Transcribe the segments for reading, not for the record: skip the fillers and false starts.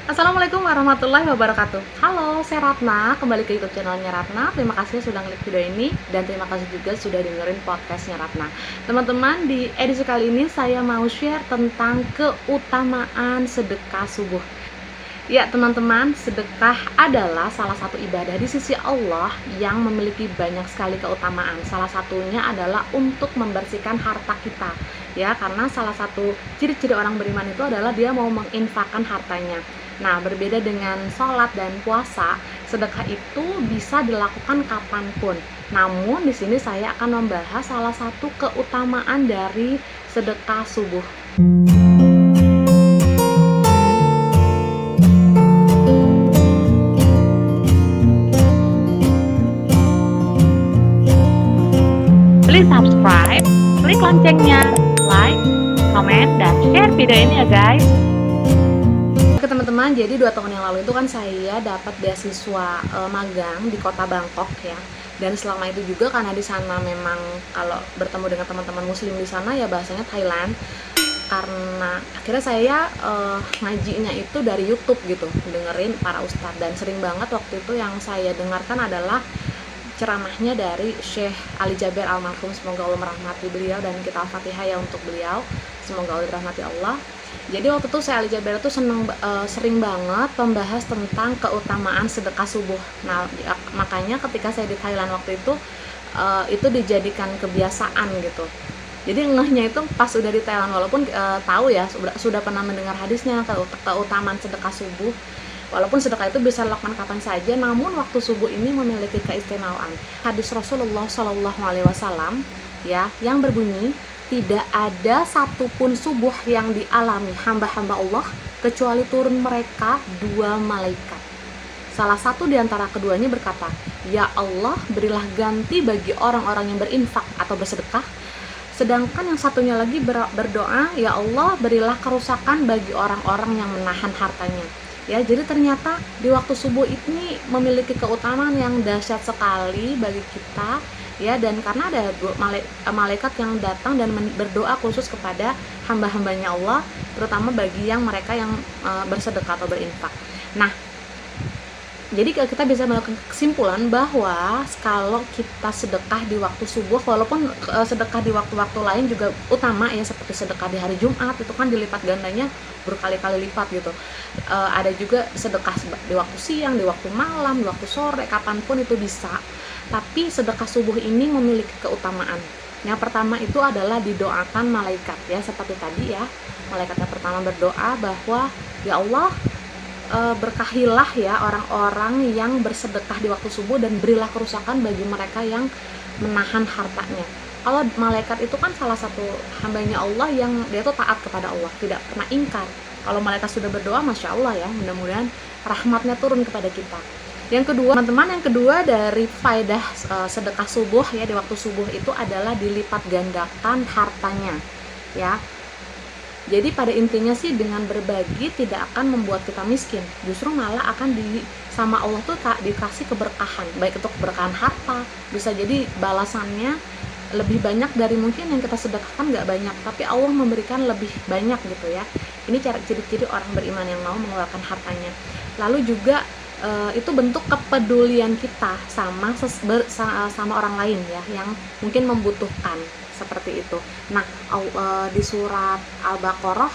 Assalamualaikum warahmatullahi wabarakatuh. Halo, saya Ratna, kembali ke YouTube channelnya Ratna. Terima kasih sudah klik video ini dan terima kasih juga sudah dengerin podcastnya Ratna. Teman-teman, di edisi kali ini saya mau share tentang keutamaan sedekah subuh. Ya teman-teman, sedekah adalah salah satu ibadah di sisi Allah yang memiliki banyak sekali keutamaan. Salah satunya adalah untuk membersihkan harta kita, ya, karena salah satu ciri-ciri orang beriman itu adalah dia mau menginfakkan hartanya. Nah, berbeda dengan sholat dan puasa, sedekah itu bisa dilakukan kapanpun. Namun di sini saya akan membahas salah satu keutamaan dari sedekah subuh. Please subscribe, klik loncengnya, like, komen, dan share video ini ya guys. Oke teman-teman, jadi 2 tahun yang lalu itu kan saya dapat beasiswa magang di kota Bangkok ya. Dan selama itu juga karena di sana memang kalau bertemu dengan teman-teman muslim di sana ya bahasanya Thailand. Karena akhirnya saya ngajinya itu dari YouTube gitu, dengerin para ustadz, dan sering banget waktu itu yang saya dengarkan adalah ceramahnya dari Syekh Ali Jaber almarhum, semoga Allah merahmati beliau, dan kita al-fatihah ya untuk beliau, semoga Allah dirahmati Allah. Jadi waktu itu Syekh Ali Jaber itu sering banget membahas tentang keutamaan sedekah subuh. Nah makanya ketika saya di Thailand waktu itu dijadikan kebiasaan gitu. Jadi ngehnya itu pas udah di Thailand, walaupun tahu ya sudah pernah mendengar hadisnya keutamaan sedekah subuh. Walaupun sedekah itu bisa dilakukan kapan saja, namun waktu subuh ini memiliki keistimewaan. Hadis Rasulullah Shallallahu Alaihi Wasallam ya yang berbunyi, tidak ada satupun subuh yang dialami hamba-hamba Allah kecuali turun mereka 2 malaikat. Salah satu di antara keduanya berkata, ya Allah, berilah ganti bagi orang-orang yang berinfak atau bersedekah. Sedangkan yang satunya lagi berdoa, ya Allah, berilah kerusakan bagi orang-orang yang menahan hartanya. Ya, jadi ternyata di waktu subuh ini memiliki keutamaan yang dahsyat sekali bagi kita ya, dan karena ada malaikat yang datang dan berdoa khusus kepada hamba-hambanya Allah, terutama bagi mereka yang bersedekah atau berinfak. Nah, jadi kita bisa melakukan kesimpulan bahwa kalau kita sedekah di waktu subuh, walaupun sedekah di waktu-waktu lain juga utama ya, seperti sedekah di hari Jumat itu kan dilipat gandanya berkali-kali lipat gitu. Ada juga sedekah di waktu siang, di waktu malam, di waktu sore, kapanpun itu bisa. Tapi sedekah subuh ini memiliki keutamaan. Yang pertama itu adalah didoakan malaikat ya, seperti tadi ya. Malaikat yang pertama berdoa bahwa ya Allah, berkahilah ya orang-orang yang bersedekah di waktu subuh dan berilah kerusakan bagi mereka yang menahan hartanya. Kalau malaikat itu kan salah satu hambanya Allah yang dia tuh taat kepada Allah, tidak pernah ingkar. Kalau malaikat sudah berdoa, masya Allah ya, mudah-mudahan rahmatnya turun kepada kita. Yang kedua, teman-teman, yang kedua dari faedah sedekah subuh ya di waktu subuh itu adalah dilipat gandakan hartanya ya. Jadi pada intinya sih dengan berbagi tidak akan membuat kita miskin, justru malah akan sama Allah tuh dikasih keberkahan, baik itu keberkahan harta, bisa jadi balasannya lebih banyak dari mungkin yang kita sedekahkan nggak banyak, tapi Allah memberikan lebih banyak gitu ya. Ini ciri-ciri orang beriman yang mau mengeluarkan hartanya. Lalu juga itu bentuk kepedulian kita sama orang lain ya yang mungkin membutuhkan, seperti itu. Nah, di surat Al-Baqarah,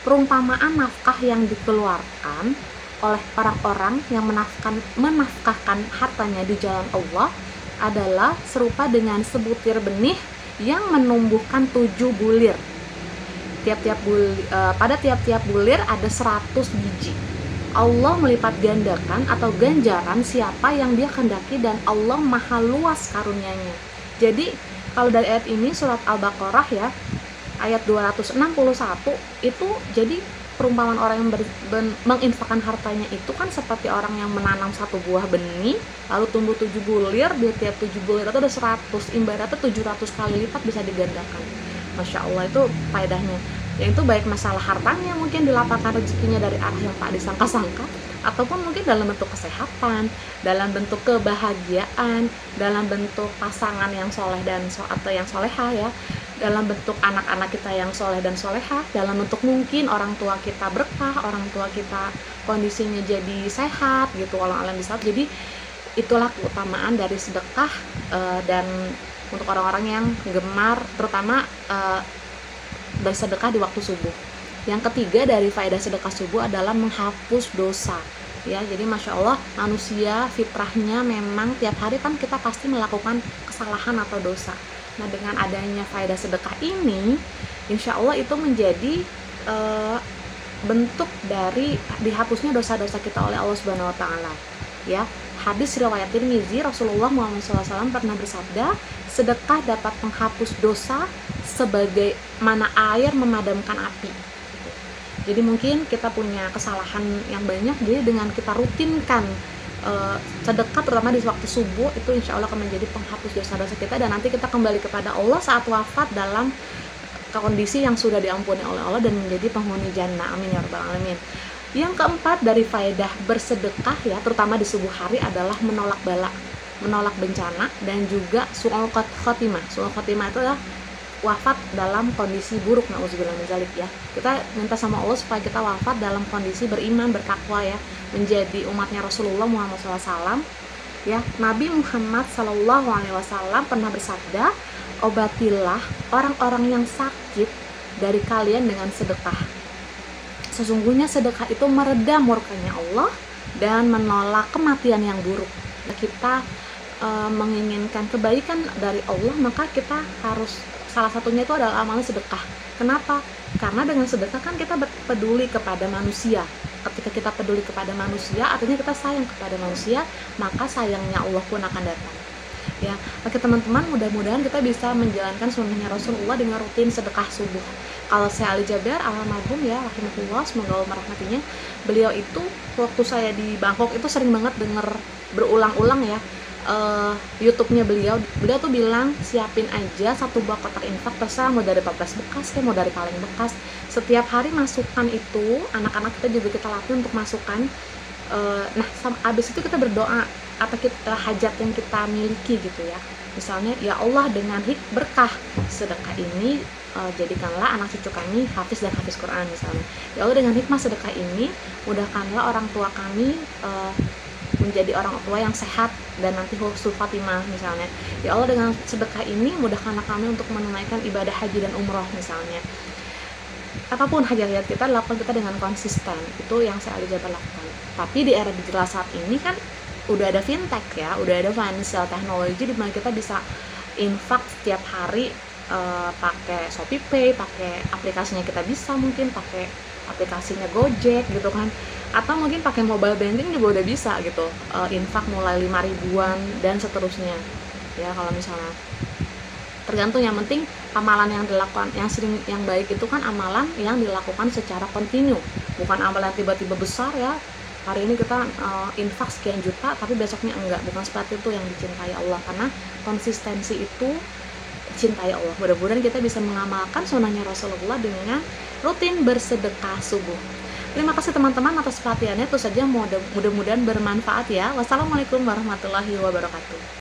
perumpamaan nafkah yang dikeluarkan oleh orang-orang yang menafkahkan hartanya di jalan Allah adalah serupa dengan sebutir benih yang menumbuhkan 7 bulir. Pada tiap-tiap bulir ada 100 biji. Allah melipat gandakan atau ganjaran siapa yang dia kehendaki, dan Allah maha luas karunia-Nya. Jadi kalau dari ayat ini surat Al-Baqarah ya, ayat 261 itu jadi perumpamaan orang yang menginfakkan hartanya itu kan seperti orang yang menanam satu buah benih lalu tumbuh 7 bulir, di tiap 7 bulir itu ada 100, ibaratnya 700 kali lipat bisa digandakan. Masya Allah, itu faedahnya. Yang itu baik masalah hartanya, mungkin dilapangkan rezekinya dari arah yang tak disangka-sangka, ataupun mungkin dalam bentuk kesehatan, dalam bentuk kebahagiaan, dalam bentuk pasangan yang soleh atau yang soleha ya, dalam bentuk anak-anak kita yang soleh dan solehah, dalam bentuk mungkin orang tua kita berkah, orang tua kita kondisinya jadi sehat gitu, walau alam bisawab. Jadi itulah keutamaan dari sedekah, dan untuk orang-orang yang gemar terutama dari sedekah di waktu subuh. Yang ketiga dari faedah sedekah subuh adalah menghapus dosa. Ya, jadi masya Allah manusia fitrahnya memang tiap hari kan kita pasti melakukan kesalahan atau dosa. Nah, dengan adanya faedah sedekah ini, insya Allah itu menjadi bentuk dari dihapusnya dosa-dosa kita oleh Allah Subhanahu Wa Taala. Ya, hadis riwayat Tirmizi, Rasulullah Muhammad SAW pernah bersabda, sedekah dapat menghapus dosa sebagaimana air memadamkan api. Jadi mungkin kita punya kesalahan yang banyak, jadi dengan kita rutinkan sedekah terutama di waktu subuh, itu insya Allah akan menjadi penghapus dosa-dosa kita, dan nanti kita kembali kepada Allah saat wafat dalam kondisi yang sudah diampuni oleh Allah dan menjadi penghuni jannah. Amin ya rabbal alamin. Yang keempat dari faedah bersedekah ya, terutama di subuh hari, adalah menolak bala, menolak bencana, dan juga su'ul khotimah. Su'ul khotimah itu adalah wafat dalam kondisi buruk, na'udzubillah min dzalik ya. Kita minta sama Allah supaya kita wafat dalam kondisi beriman, bertakwa ya, menjadi umatnya Rasulullah Muhammad SAW ya. Nabi Muhammad SAW pernah bersabda, obatilah orang-orang yang sakit dari kalian dengan sedekah. Sesungguhnya sedekah itu meredam murkanya Allah dan menolak kematian yang buruk. Kita menginginkan kebaikan dari Allah, maka kita harus, salah satunya itu adalah amalan sedekah. Kenapa? Karena dengan sedekah kan kita peduli kepada manusia. Ketika kita peduli kepada manusia, artinya kita sayang kepada manusia, maka sayangnya Allah pun akan datang. Ya, oke teman-teman, mudah-mudahan kita bisa menjalankan sunnahnya Rasulullah dengan rutin sedekah subuh. Kalau saya Ali Jaber almarhum ya, rahimahullah, semoga Allah merahmatinya, beliau itu waktu saya di Bangkok itu sering banget denger berulang-ulang ya, YouTube-nya beliau tuh bilang, siapin aja satu buah kotak infak, terserah mau dari toples bekas mau dari kaleng bekas. Setiap hari masukkan itu, anak-anak kita juga kita latih untuk masukkan. Nah, abis itu kita berdoa apa kita hajat yang kita miliki gitu ya. Misalnya, ya Allah, dengan berkah sedekah ini, jadikanlah anak cucu kami hafiz dan hafiz Quran misalnya. Ya Allah, dengan hikmah sedekah ini, mudahkanlah orang tua kami menjadi orang tua yang sehat dan nanti husnul khatimah misalnya. Ya Allah, dengan sedekah ini mudahkanlah kami untuk menunaikan ibadah haji dan umroh misalnya. Apapun hajat-hajat kita, lakukan kita dengan konsisten. Itu yang saya Jabar lakukan. Tapi di era digital saat ini kan udah ada fintech ya, udah ada financial technology di mana kita bisa infak setiap hari pakai ShopeePay, pakai aplikasinya kita bisa mungkin pakai aplikasinya Gojek gitu kan, atau mungkin pakai mobile banking juga udah bisa gitu, infak mulai 5 ribuan dan seterusnya ya. Kalau misalnya tergantung, yang penting amalan yang dilakukan, yang baik itu kan amalan yang dilakukan secara kontinu, bukan amalan tiba-tiba besar ya, hari ini kita infak sekian juta tapi besoknya enggak. Bukan seperti itu yang dicintai Allah, karena konsistensi itu cintai Allah. Mudah-mudahan kita bisa mengamalkan sunnahnya Rasulullah dengan rutin bersedekah subuh. Terima kasih teman-teman atas perhatiannya. Itu saja, mudah-mudahan bermanfaat ya. Wassalamualaikum warahmatullahi wabarakatuh.